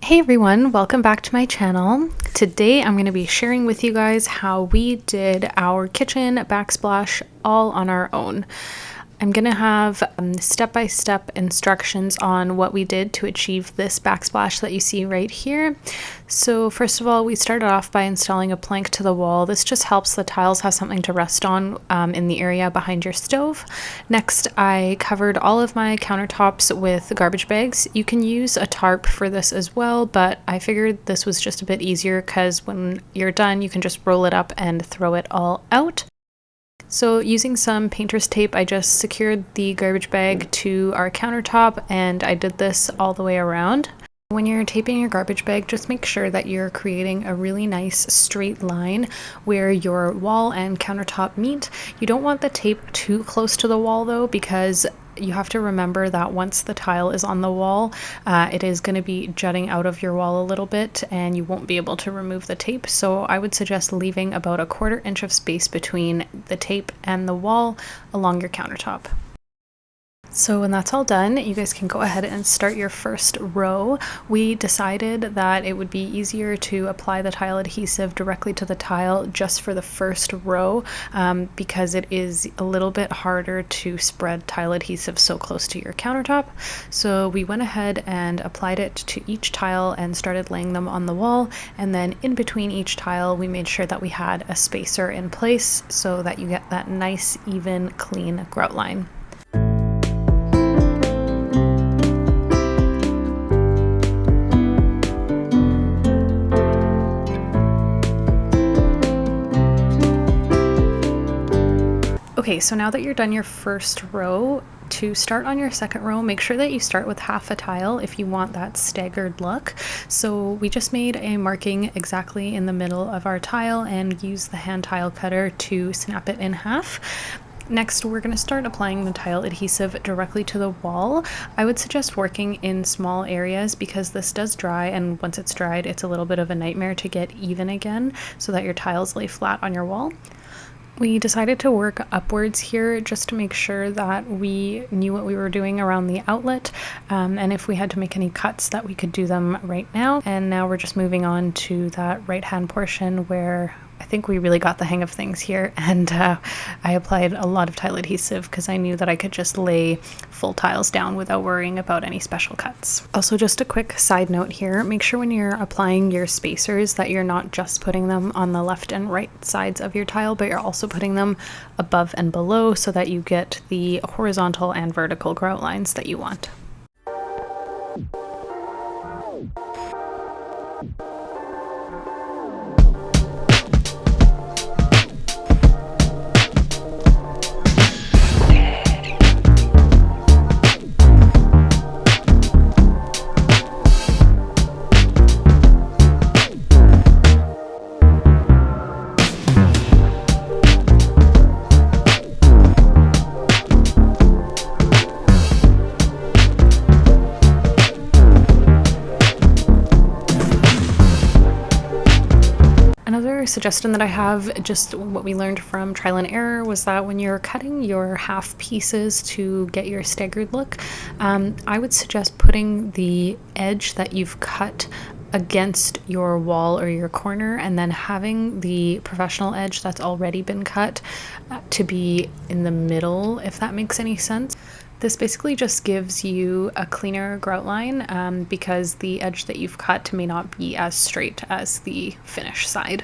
Hey everyone, welcome back to my channel. Today I'm going to be sharing with you guys how we did our kitchen backsplash all on our own. I'm going to have step-by-step instructions on what we did to achieve this backsplash that you see right here. So first of all, we started off by installing a plank to the wall. This just helps the tiles have something to rest on in the area behind your stove. Next, I covered all of my countertops with garbage bags. You can use a tarp for this as well, but I figured this was just a bit easier because when you're done, you can just roll it up and throw it all out. So using some painter's tape, I just secured the garbage bag to our countertop, and I did this all the way around. When you're taping your garbage bag, just make sure that you're creating a really nice straight line where your wall and countertop meet. You don't want the tape too close to the wall though, because you have to remember that once the tile is on the wall, it is going to be jutting out of your wall a little bit and you won't be able to remove the tape. So I would suggest leaving about 1/4 inch of space between the tape and the wall along your countertop. So when that's all done, you guys can go ahead and start your first row. We decided that it would be easier to apply the tile adhesive directly to the tile just for the first row because it is a little bit harder to spread tile adhesive so close to your countertop. So we went ahead and applied it to each tile and started laying them on the wall. And then in between each tile, we made sure that we had a spacer in place so that you get that nice, even, clean grout line. Okay, so now that you're done your first row, to start on your second row, make sure that you start with half a tile if you want that staggered look. So we just made a marking exactly in the middle of our tile and used the hand tile cutter to snap it in half. Next, we're going to start applying the tile adhesive directly to the wall. I would suggest working in small areas because this does dry, and once it's dried, it's a little bit of a nightmare to get even again so that your tiles lay flat on your wall. We decided to work upwards here just to make sure that we knew what we were doing around the outlet, and if we had to make any cuts that we could do them right now. And now we're just moving on to that right hand portion where I think we really got the hang of things here, and I applied a lot of tile adhesive because I knew that I could just lay full tiles down without worrying about any special cuts. Also, just a quick side note here, make sure when you're applying your spacers that you're not just putting them on the left and right sides of your tile, but you're also putting them above and below so that you get the horizontal and vertical grout lines that you want. Another suggestion that I have, just what we learned from trial and error, was that when you're cutting your half pieces to get your staggered look, I would suggest putting the edge that you've cut against your wall or your corner, and then having the professional edge that's already been cut to be in the middle, if that makes any sense. This basically just gives you a cleaner grout line because the edge that you've cut may not be as straight as the finish side.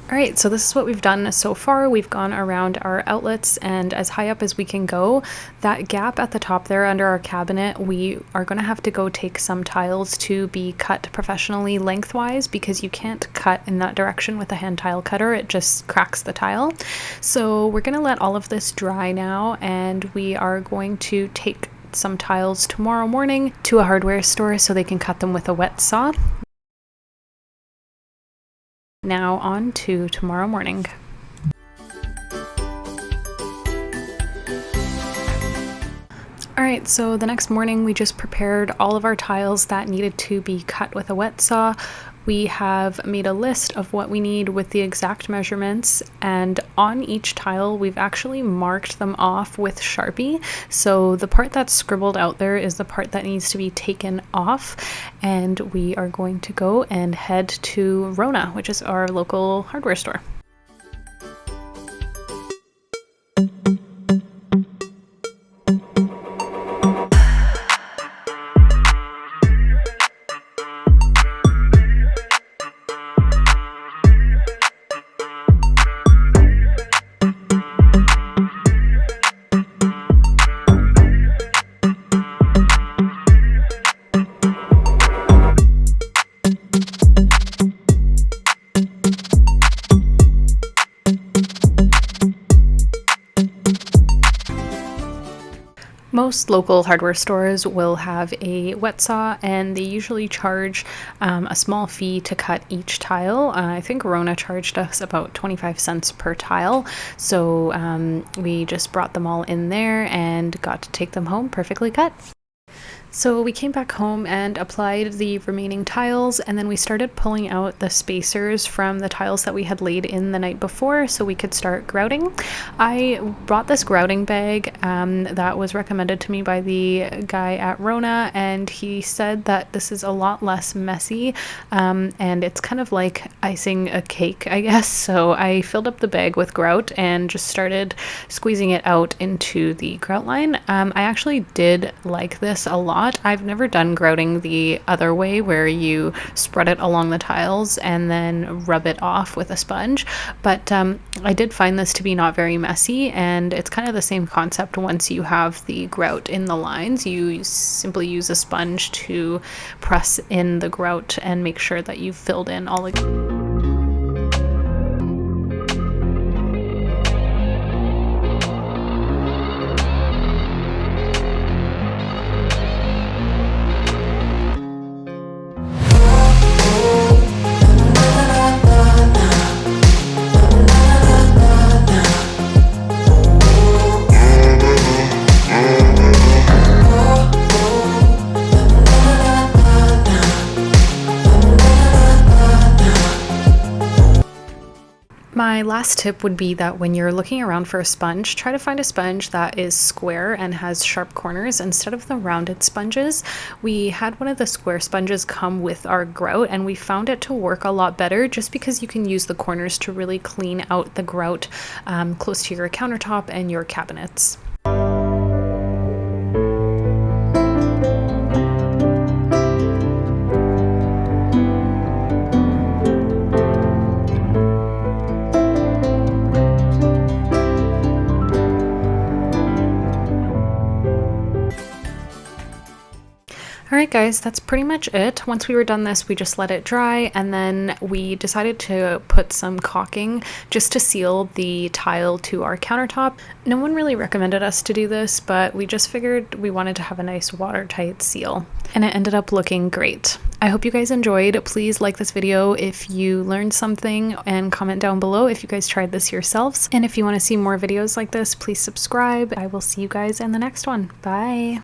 Alright, so this is what we've done so far. We've gone around our outlets, and as high up as we can go, that gap at the top there under our cabinet, we are going to have to go take some tiles to be cut professionally lengthwise, because you can't cut in that direction with a hand tile cutter. It just cracks the tile. So we're going to let all of this dry now, and we are going to take some tiles tomorrow morning to a hardware store so they can cut them with a wet saw. Now on to tomorrow morning. Alright, so the next morning we just prepared all of our tiles that needed to be cut with a wet saw. We have made a list of what we need with the exact measurements, and on each tile we've actually marked them off with Sharpie. So the part that's scribbled out there is the part that needs to be taken off, and we are going to go and head to Rona, which is our local hardware store. Most local hardware stores will have a wet saw, and they usually charge a small fee to cut each tile. I think Rona charged us about 25 cents per tile, so we just brought them all in there and got to take them home perfectly cut. So we came back home and applied the remaining tiles, and then we started pulling out the spacers from the tiles that we had laid in the night before so we could start grouting. I brought this grouting bag that was recommended to me by the guy at Rona, and he said that this is a lot less messy, and it's kind of like icing a cake, I guess. So I filled up the bag with grout and just started squeezing it out into the grout line. I actually did like this a lot. I've never done grouting the other way where you spread it along the tiles and then rub it off with a sponge, but I did find this to be not very messy, and it's kind of the same concept. Once you have the grout in the lines, you simply use a sponge to press in the grout and make sure that you've filled in all the My last tip would be that when you're looking around for a sponge, try to find a sponge that is square and has sharp corners instead of the rounded sponges. We had one of the square sponges come with our grout, and we found it to work a lot better just because you can use the corners to really clean out the grout close to your countertop and your cabinets. Alright guys, that's pretty much it. Once we were done this, we just let it dry, and then we decided to put some caulking just to seal the tile to our countertop. No one really recommended us to do this, but we just figured we wanted to have a nice watertight seal, and it ended up looking great. I hope you guys enjoyed. Please like this video if you learned something, and comment down below if you guys tried this yourselves. And if you want to see more videos like this, please subscribe. I will see you guys in the next one. Bye!